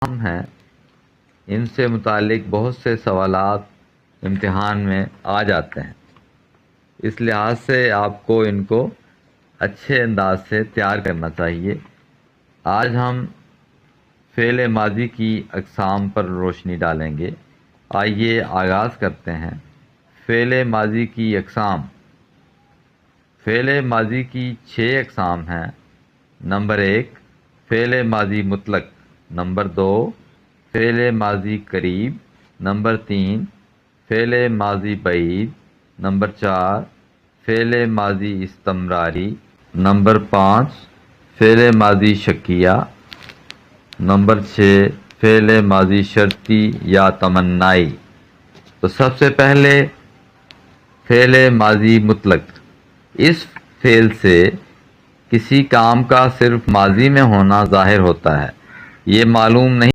اقسام ہیں، ان سے متعلق بہت سے سوالات امتحان میں آ جاتے ہیں، اس لحاظ سے آپ کو ان کو اچھے انداز سے تیار کرنا چاہیے۔ آج ہم فعل ماضی کی اقسام پر روشنی ڈالیں گے۔ آئیے آغاز کرتے ہیں۔ فعل ماضی کی اقسام۔ فعل ماضی کی 6 اقسام ہیں۔ نمبر 1، فعل ماضی مطلق۔ نمبر 2، فعل ماضی قریب۔ نمبر 3، فعل ماضی بعید۔ نمبر 4، فعل ماضی استمراری۔ نمبر 5، فعل ماضی شکیہ۔ نمبر 6، فعل ماضی شرطی یا تمنائی۔ تو سب سے پہلے فعل ماضی مطلق۔ اس فعل سے کسی کام کا صرف ماضی میں ہونا ظاہر ہوتا ہے، یہ معلوم نہیں